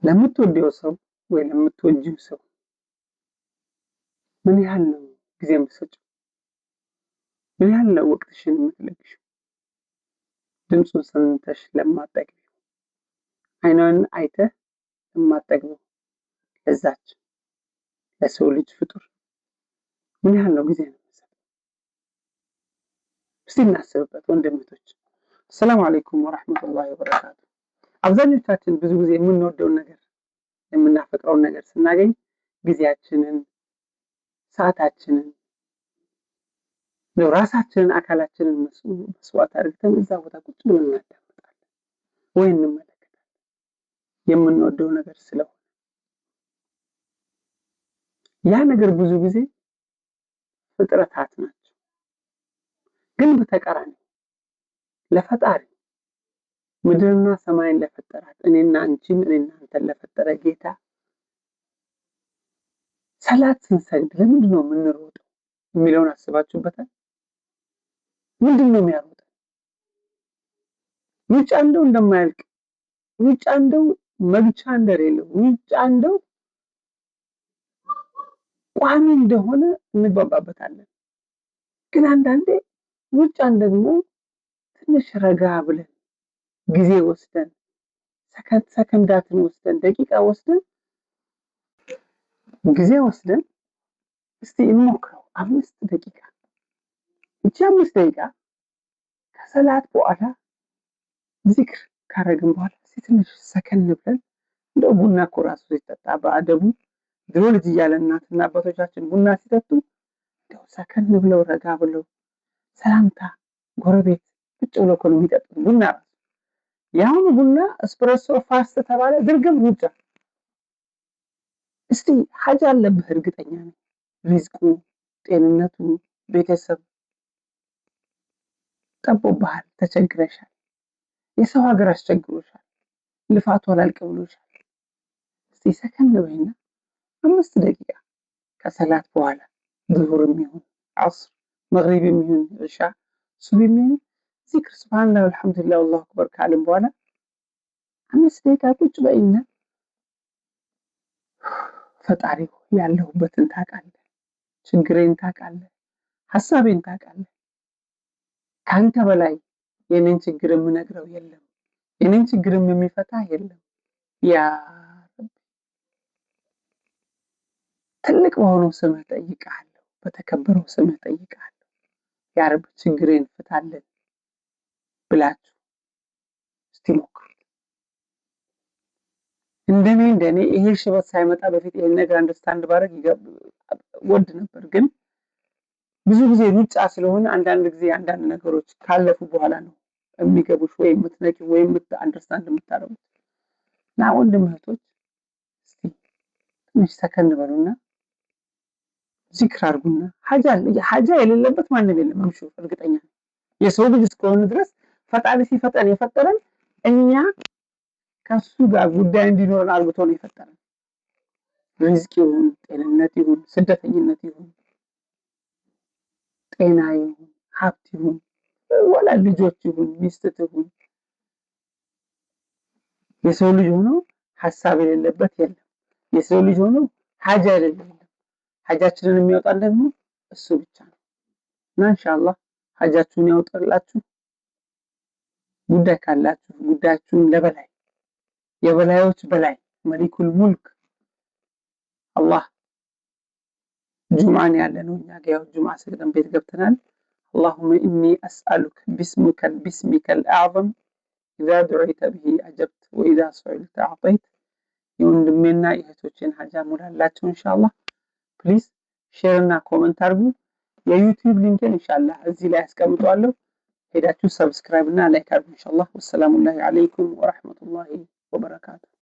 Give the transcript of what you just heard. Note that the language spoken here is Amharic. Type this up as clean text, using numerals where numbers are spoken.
ለምትወደው ሰው ወይ ለምትወጂው ሰው ምን ያህል ነው ጊዜ የምትሰጪው? ምን ያህል ነው ወቅትሽን የምትለግሺው? ድምፁን ሰምተሽ ለማጠግቢው፣ አይኗን አይተህ ለማጠግቢው ለዛች ለሰው ልጅ ፍጡር ምን ያህል ነው ጊዜ ነው የምትሰጠው? እስቲ እናስብበት ወንድሞች። ሰላም አለይኩም ወራህመቱላሂ ወበረካቱ። አብዛኞቻችን ብዙ ጊዜ የምንወደውን ነገር የምናፈቅረውን ነገር ስናገኝ ጊዜያችንን፣ ሰዓታችንን፣ ራሳችንን፣ አካላችንን መስዋዕት አድርገን እዛ ቦታ ቁጭ ብለን እናዳምጣለን ወይ እንመለከታለን የምንወደው ነገር ስለሆነ። ያ ነገር ብዙ ጊዜ ፍጥረታት ናቸው። ግን በተቃራኒ ለፈጣሪ ምድርና ሰማይን ለፈጠራት እኔና አንቺን እኔና አንተን ለፈጠረ ጌታ ሰላት ስንሰግድ ለምንድን ነው የምንሮጠው የሚለውን አስባችሁበታል? ምንድን ነው የሚያሮጠው? ሩጫ እንደው እንደማያልቅ፣ ሩጫ እንደው መግቻ እንደሌለው፣ ሩጫ እንደው ቋሚ እንደሆነ እንግባባበታለን። ግን አንዳንዴ ሩጫን ደግሞ ትንሽ ረጋ ብለን ጊዜ ወስደን ሰከንዳትን ወስደን ደቂቃ ወስደን ጊዜ ወስደን እስቲ እንሞክረው። 5 ደቂቃ እቺ 5 ደቂቃ ከሰላት በኋላ ዚክር ካረግን በኋላ እስቲ ትንሽ ሰከን ብለን እንደው ቡና እኮ ራሱ ሲጠጣ በአደቡ ድሮ ልጅ እያለን እናትና አባቶቻችን ቡና ሲጠጡ እንደው ሰከን ብለው ረጋ ብለው ሰላምታ ጎረቤት ቁጭ ብለው እኮ ነው የሚጠጡት ቡና ራሱ። ያሁኑ ቡና እስፕሬሶ ፋስት ተባለ ድርግም ሩጫ። እስቲ ሀጃ አለብህ እርግጠኛ ነኝ። ሪዝቁ፣ ጤንነቱ፣ ቤተሰብ ጠቦብሃል፣ ተቸግረሻል፣ የሰው ሀገር አስቸግሮሻል፣ ልፋቱ አላልቅ ብሎሻል። እስቲ ሰከን በይና 5 ደቂቃ ከሰላት በኋላ ዙሁርም ይሁን ዐስር፣ መግሪብም ይሁን ኢሻ፣ ሱብሂም ይሁን ዚክር ሱብሃንአላህ ወልሐምዱሊላህ ወላሁ አክበር ካልን በኋላ 5 ደቂቃ ቁጭ በይና ፈጣሪ ያለሁበትን ታውቃለህ፣ ችግሬን ታውቃለህ፣ ሐሳቤን ታውቃለህ። ካንተ በላይ የኔን ችግር የምነግረው የለም፣ የኔን ችግርም የሚፈታ የለም። ያ ረቢ ትልቅ በሆነው ስምህ ጠይቅሃለሁ፣ በተከበረው ስምህ ጠይቅሃለሁ። ያ ረቢ ችግሬን ፍታልን ብላችሁ እስቲ ሞክሩ። እንደኔ ይሄ ሽበት ሳይመጣ በፊት ይሄን ነገር አንደርስታንድ ባደርግ ወድ ነበር። ግን ብዙ ጊዜ ሩጫ ስለሆነ አንዳንድ ጊዜ አንዳንድ ነገሮች ካለፉ በኋላ ነው የሚገቡሽ ወይ የምትነቂው ወይ አንደርስታንድ የምታደርጉት። እና ወንድም እህቶች እስቲ ትንሽ ሰከን በሉና ዚክር አድርጉና ሀጃ የሌለበት ማንም የለም። አምሹ እርግጠኛ ነኝ የሰው ልጅ እስከሆነ ድረስ ፈጣሪ ሲፈጠን የፈጠረን እኛ ከሱ ጋር ጉዳይ እንዲኖረን አርግቶ ነው የፈጠረን። ሪዝቅ ይሁን፣ ጤንነት ይሁን፣ ስደተኝነት ይሁን፣ ጤና ይሁን፣ ሀብት ይሁን፣ ወላ ልጆች ይሁን፣ ሚስት ይሁን፣ የሰው ልጅ ሆኖ ሐሳብ የሌለበት የለም። የሰው ልጅ ሆኖ ሀጃ የሌለው የለም። ሀጃችንን የሚያወጣን ደግሞ እሱ ብቻ ነው። እና ኢንሻአላህ ሀጃችሁን ያወጣላችሁ። ጉዳይ ካላችሁ ጉዳያችሁን ለበላይ የበላዮች በላይ መሊኩል ሙልክ አላህ ጁምዓን ያለነው እኛ ጋር ጁምዓ ሰግደን ቤት ገብተናል። اللهم إني أسألك باسمك الأعظم إذا دعيت به أجبت وإذا سئلت أعطيت። የወንድሜና የእህቶችን ሀጃ ሙላላችሁ ኢንሻአላህ። ፕሊዝ ሼር እና ኮሜንት አድርጉ። የዩቲዩብ ሊንክን ኢንሻአላህ እዚህ ላይ አስቀምጣለሁ። ሄዳችሁ ሰብስክራይብ እና ላይክ አድርጉ ኢንሻአላህ። ወሰላሙ አለይኩም ወራህመቱላሂ ወበረካቱ።